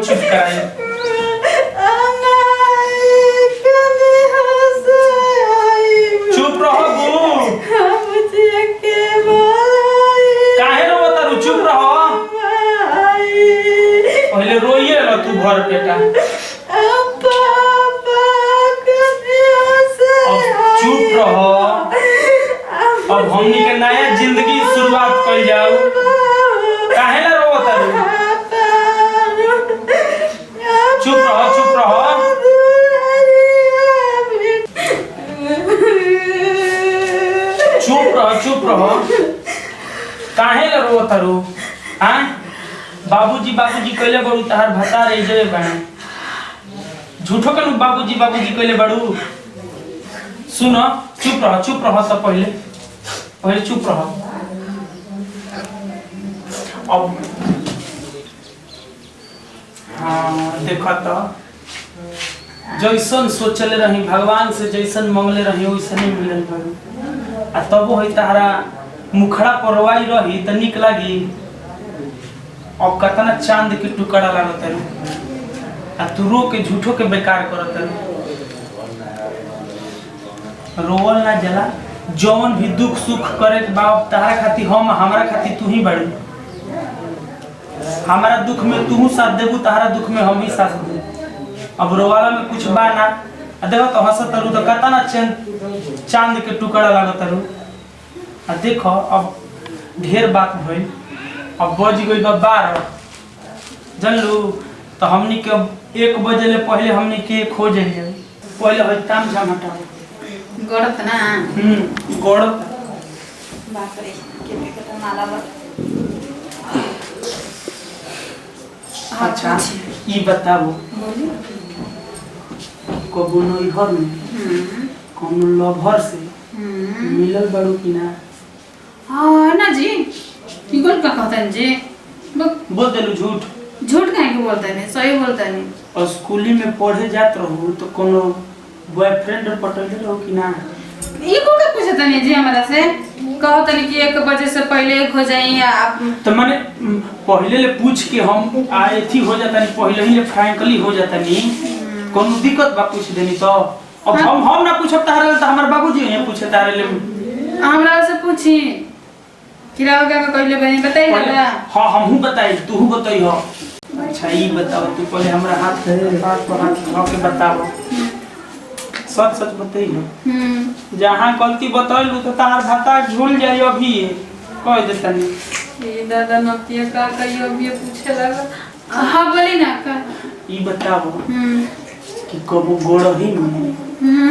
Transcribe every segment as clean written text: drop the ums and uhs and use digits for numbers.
चुप कराई चुप रहो बू काहे रोता रू चुप रहो पहले रोइए लो तू भर बेटा चुप रहो अब हमनी के नया जिंदगी शुरुआत कर जाओ काहे ला रोता रू चुप रहो चुप रहो काहे ला रोता रू हां बाबूजी कहले बड़ू तहार भता रह जे बने झूठो के बाबूजी कहले बड़ू सुनो चुप रहो सब पहले चुप रहो अब हाँ देखो तो जैसन सोचले रही भगवान से जैसन मंगले रही वैसन ही मिलल बड़ू आ तब होई तारा मुखड़ा परवाई रही त निक लागी अब कतना चांद के टुकड़ा लागत है आ तू रो के झूठो के बेकार करत है रोवल ना जला जौन भी दुख सुख करे बाप तारा खाती हम हमरा खाती तू ही बड़ी हमारा दुख में तू साथ देबू तारा दुख में हम ही साथ दे अब रोवाला में कुछ बा ना देखो तो हंसत रू तो कतना चांद के टुकड़ा लागत रू आ देखो अब ढेर बात भइल अब बज गई 12 जानलू तो हमनी के 1 बजे ले पहले हमनी के खोज जाए पहले होई ताम झाम हटाओ गड़त ना गड़त बाप रे केते के माला बा अच्छा ई बताओ बोली कबो नई घर में कौन लवर से मिलल बड़ू कि ना हां ना जी की गोल का कहतन जी बोल देलू झूठ काहे के बोलता नहीं सही बोलता नहीं और स्कूली में पढ़े जात रहू तो कोनो बॉयफ्रेंड पटले रहू कि ना ई को का पूछता नहीं जी हमरा से कहत नहीं कि 1 बजे से पहले हो जाई आप तो माने पहले ले पूछ के हम आए थी हो जाता नहीं पहले ही ले फ्रैंकली हो जाता नहीं कोनो दिक्कत बा पूछ देनी तो अब हम ना पूछब तारे तो हमर बाबूजी ये पूछे तारे ले हमरा से पूछी किरावा का कहले बनी बताई ना हां हमहू बताई तूहू बताई हो अच्छा ई बताओ तू पहले हमरा हाथ पर हाथ रख के बताओ सच बताई हो जहां गलती बताइलू तो तार भाता झूल जाई अभी कह देता नहीं ये दादा नतिया का कहियो अभी पूछे लगा हां बोली ना का ई बताओ कि कबो गोड़ही में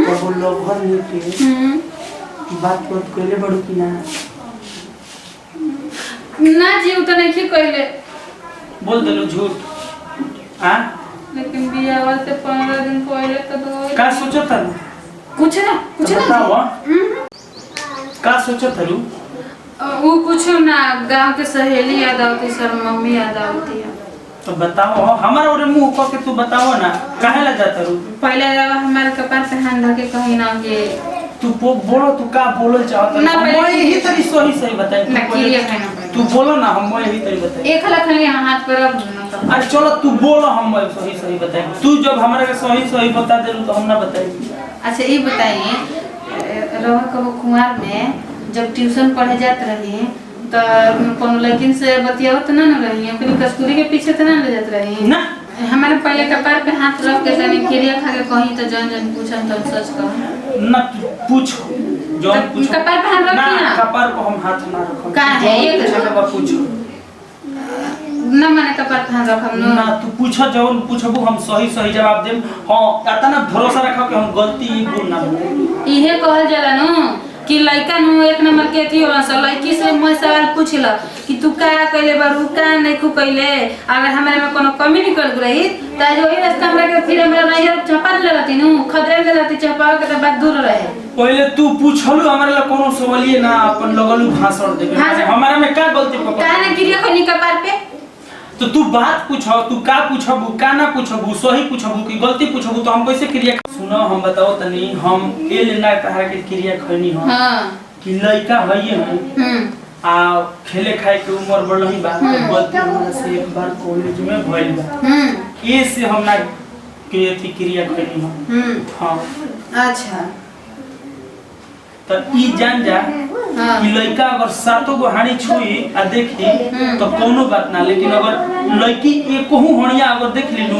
कबो लवर में के बात कइले बड़ू कि ना ना जी उ त नहीं कहले बोल देलो झूठ हां लेकिन बियाह से 15 दिन पहले तो दो का सोचत हलू कुछ ना बताओ का सोचत हलू वो कुछ ना गांव के सहेली याद आती सर मम्मी याद आती है तो बताओ हमारा और मुंह को के तू बताओ ना काहे ला जात हलू पहले हमारे कपार पे हाथ धर के कहीं ना कि तू बोलो तू का बोलल चाहत ना मैं यही तरी सही बताई तू बोलो ना हम यही तरी बताई एक हला खाली हाथ पर रख दो अरे चलो तू बोलो हम सही बताई तू जब हमरा के सही बता देलू तो हम ना बताई अच्छा ये बताइए रवा कबो कुमार में जब ट्यूशन पढ़े जात रही तो कोनो लड़किन से बतियावत ना रही अपनी कस्तूरी के पीछे तो ना ले जात रही ना हमारे पहले कपार पे हाथ रख के तनी क्रिया खा के कहीं तो जन पूछन तो सच कह ना पूछ जो पूछ कपार पे हाथ रख ना कपार पे हम हाथ ना रखो का है ये जगह पूछो ना माने कपार पे हाथ रखम ना तू पूछो जौन पूछबू हम सही जवाब देम हां इतना भरोसा रखो कि हम गलती बोल ना इहे कहल जाला न कि लइका नु 1 नंबर के थी होला स लड़की से मैं सवाल पूछला कि तू का कइले बारू का नहीं को कइले अगर हमारे में कोनो कमी निकल रही त जो ही रास्ता हमरा के फिर हमरा नहीं चपा ले रहती नु खदरे ले रहती चपा के त बात दूर रहे पहले तू पूछलू हमरा ला कोनो सवालिए ना अपन लगलू भाषण देबे हमारा में का गलती पकड़ का ना गिरिया खनी कपार पे तो तू बात पूछो तू का पूछबू का ना पूछबू सही पूछबू कि गलती पूछबू तो हम कैसे क्रिया सुनो हम बताओ तनी हम ए लेना कहा के क्रिया खैनी हो हां कि लइका हइए आ खेले खाए के उम्र बढ़ नहीं बा गलती हमरा से एक बार कॉलेज में भइल बा ये से हम ना के अथी क्रिया करनी हम हाँ अच्छा तो ई जान जा हाँ। कि लड़का अगर सातों गो हानि छुई आ देखी तो कोनो बात ना, लेकिन अगर लड़की एकहू हणिया अगर देख ली नु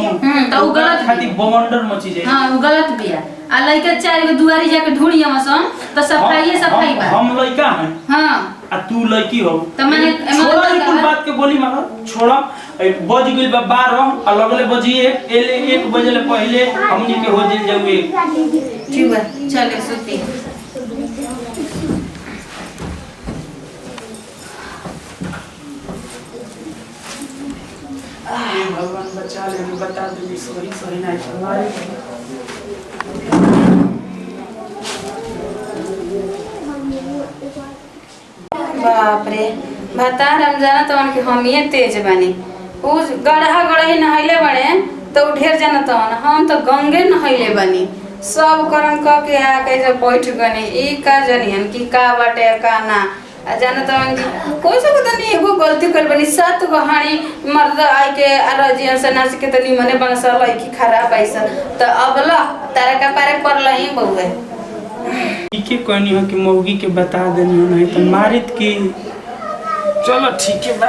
तो उ गलत खाती बवंडर मची जाए। हाँ वो गलत बिया। आ लड़का 4 गो दुआरी जाके ढूंढी हमसन तो सफाई बा। हम लड़का हैं हाँ आ तू लड़की हो तो मैंने छोड़ा ई कुल बात के बोली मानो छोड़ा। बज गइल बा 12 और लगले बजिए 1 बजे ले पहले हमनी के हो जाई जाऊ एक। ठीक बा चले सुती। हे भगवान बचा ले, बता दे सॉरी सॉरी ना हमारे बाप रे भतार हम जाना तो उनके हम ही तेज बनी। उ गढ़ही नहैले बड़े तो उ ढेर जाना तो हम तो गंगे नहैले बनी। सब करम क के आके जब बैठ गनी ई का जनियन कि का बाटे का ना आ जाना तो कोई से पता नहीं एगो गलती कर बनी 7 गो हानी मर्द आई के रजियन से नाच के तो निमने बन सा लड़की खराब ऐसा तो अब ला तारा का पारे कर लही बउए। के कहनी हो कि मौगी के बता देनी हो नहीं तो मारित की। चलो ठीक है बा।